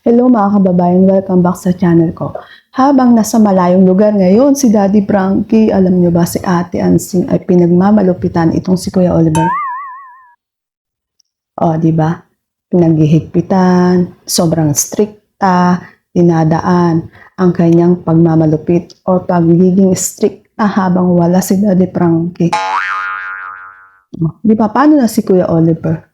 Hello mga kababayan, welcome back sa channel ko. Habang nasa malayong lugar ngayon, si Daddy Frankie, alam nyo ba si Ate Ansing ay pinagmamalupitan itong si Kuya Oliver? O, di ba? Pinaghihigpitan, sobrang strikta, dinadaan ang kanyang pagmamalupit o pagiging strikta habang wala si Daddy Frankie. Di ba, paano na si Kuya Oliver?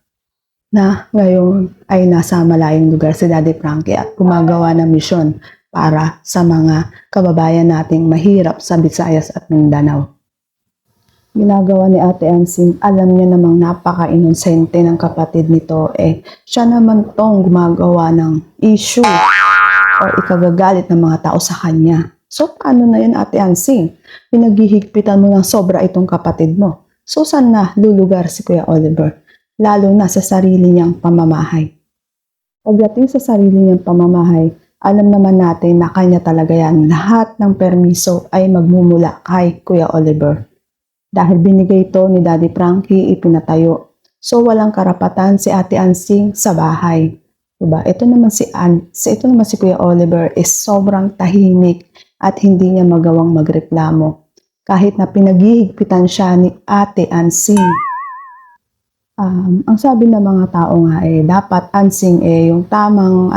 Na ngayon ay nasa malayong lugar si Daddy Frankie at gumagawa ng misyon para sa mga kababayan nating mahirap sa Visayas at Mindanao. Ginagawa ni Ate Ansing, alam niya namang napaka-inosente ng kapatid nito, siya naman tong gumagawa ng issue o ikagagalit ng mga tao sa kanya. So, paano na yun, Ate Ansing? Pinaghihigpitan mo ng sobra itong kapatid mo. So, saan na lulugar si Kuya Oliver? Lalo na sa sarili niyang pamamahay. Pagdating sa sarili niyang pamamahay, alam naman natin na kanya talaga yan. Lahat ng permiso ay magmumula kay Kuya Oliver. Dahil binigay ito ni Daddy Frankie, ipinatayo. So walang karapatan si Ate Ansing sa bahay. Diba? Ito naman si Kuya Oliver is sobrang tahimik at hindi niya magawang magreklamo. Kahit na pinaghihigpitan siya ni Ate Ansing. Ang sabi ng mga tao nga dapat Ansing yung tamang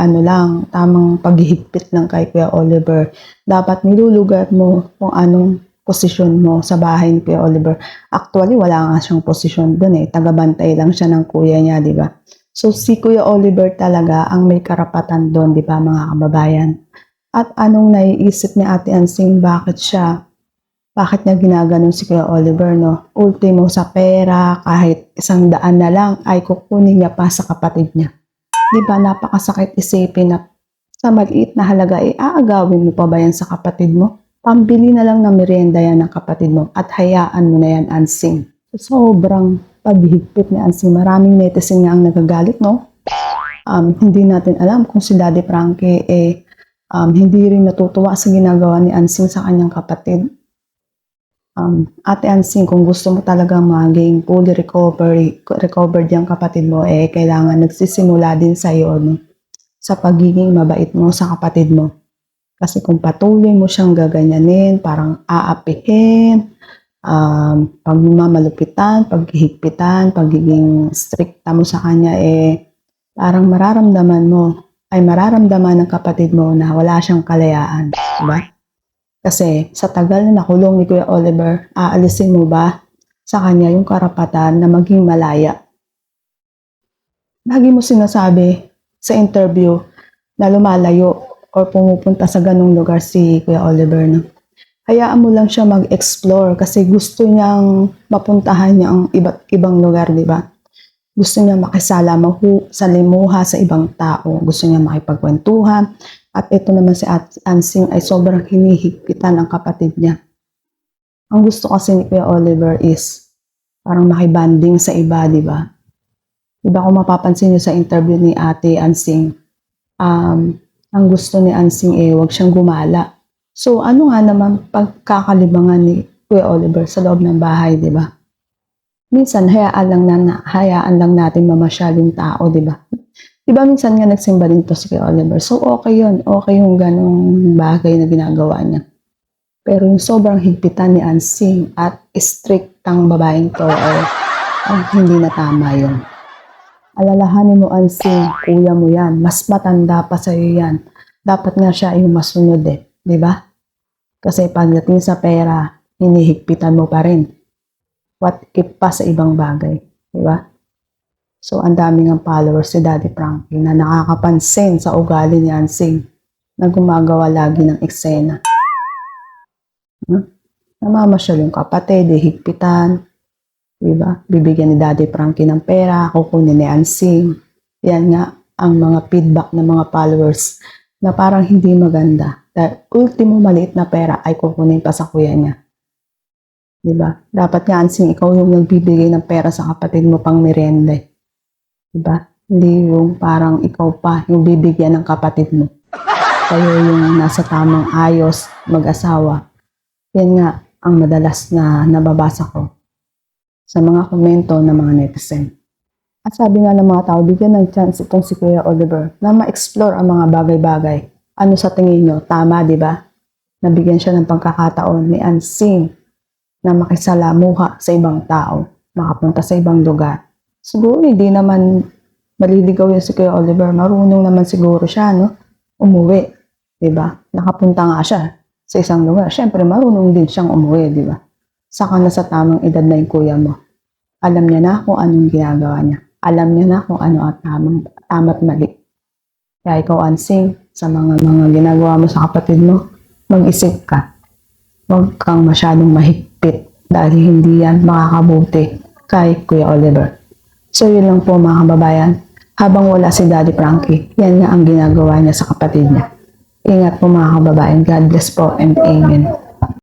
tamang paghihigpit lang kay Kuya Oliver. Dapat nilulugar mo kung anong posisyon mo sa bahay ni Kuya Oliver. Actually, wala nga siyang posisyon doon Tagabantay lang siya ng kuya niya, di ba? So, si Kuya Oliver talaga ang may karapatan doon, di ba mga kababayan? At anong naiisip ni Ate Ansing, bakit niya ginaganon si Kuya Oliver, no? Ultimo sa pera, kahit 100 na lang, ay kukunin niya pa sa kapatid niya. Di ba, napakasakit isipin na sa maliit na halaga, aagawin mo pa ba yan sa kapatid mo? Pambili na lang ng merienda yan ng kapatid mo at hayaan mo na yan, Ansing. Sobrang paghihigpit ni Ansing. Maraming netizen nga ang nagagalit, no? Hindi natin alam kung si Daddy Frankie hindi rin natutuwa sa ginagawa ni Ansing sa kanyang kapatid. Ate Ansing, kung gusto mo talaga maging fully recovered yung kapatid mo, kailangan nagsisimula din sa iyo, no? Sa pagiging mabait mo sa kapatid mo. Kasi kung patuloy mo siyang gaganyanin, parang aapihin, pagmamalupitan, paghihigpitan, pagiging strikta mo sa kanya, parang mararamdaman ng kapatid mo na wala siyang kalayaan. Diba? Kasi sa tagal na nakulong ni Kuya Oliver, aalisin mo ba sa kanya yung karapatan na maging malaya? Lagi mo sinasabi sa interview na lumalayo o pumupunta sa ganung lugar si Kuya Oliver. No? Hayaan mo lang siya mag-explore kasi gusto niyang mapuntahan niya ang iba't ibang lugar, di ba? Gusto niya makisalimuha sa ibang tao. Gusto niya makipagkwentuhan. At ito naman si Ansing ay sobrang hinihigpitan ng kapatid niya. Ang gusto kasi ni Kuya Oliver is parang makibanding sa iba, di ba? Di ba kung mapapansin niyo sa interview ni Ate Ansing, ang gusto ni Ansing wag siyang gumala. So ano nga naman pagkakalibangan ni Kuya Oliver sa loob ng bahay, di ba? Minsan hayaan lang natin mamasyal yung tao, di ba? Diba minsan nga nagsimba din to si Kuya Oliver. So okay yun. Okay yung ganong bagay na ginagawa niya. Pero yung sobrang higpitan ni Ansing at striktang babaeng to hindi na tama yun. Alalahanin mo, Ansing, kuya mo yan. Mas matanda pa sa'yo yan. Dapat nga siya yung masunod Diba? Kasi pagdating sa pera, hinihigpitan mo pa rin. What if pa sa ibang bagay? Diba? So, ang daming ang followers si Daddy Frankie na nakakapansin sa ugali ni Ansing na gumagawa lagi ng eksena. Namamasyal yung kapatid, higpitan, diba? Bibigyan ni Daddy Frankie ng pera, kukunin ni Ansing. Yan nga ang mga feedback ng mga followers na parang hindi maganda. Dahil ultimo maliit na pera ay kukunin pa sa kuya niya. Diba? Dapat nga Ansing, ikaw yung nagbibigay ng pera sa kapatid mo pang merienda. Diba? Hindi yung parang ikaw pa yung bibigyan ng kapatid mo. Kayo yung nasa tamang ayos, mag-asawa. Yan nga ang madalas na nababasa ko sa mga komento ng mga netizen. At sabi nga ng mga tao, bigyan ng chance itong si Kuya Oliver na ma-explore ang mga bagay-bagay. Ano sa tingin nyo? Tama, di ba? Nabigyan siya ng pagkakataon ni Unseen na makisalamuha sa ibang tao, makapunta sa ibang lugar. Siguro hindi naman maliligaw yun si Kuya Oliver. Marunong naman siguro siya, no? Umuwi, di ba? Nakapunta nga siya sa isang lugar. Siyempre, marunong din siyang umuwi, di ba? Saka na sa tamang edad na yung kuya mo. Alam niya na kung anong ginagawa niya. Alam niya na kung ano at tama't mali. Kaya ikaw, Unseen, sa mga ginagawa mo sa kapatid mo, mag-isip ka. Huwag kang masyadong mahigpit dahil hindi yan makakabuti kay Kuya Oliver. So yun lang po mga kababayan. Habang wala si Daddy Frankie, yan nga ang ginagawa niya sa kapatid niya. Ingat po mga kababayan. God bless po and amen.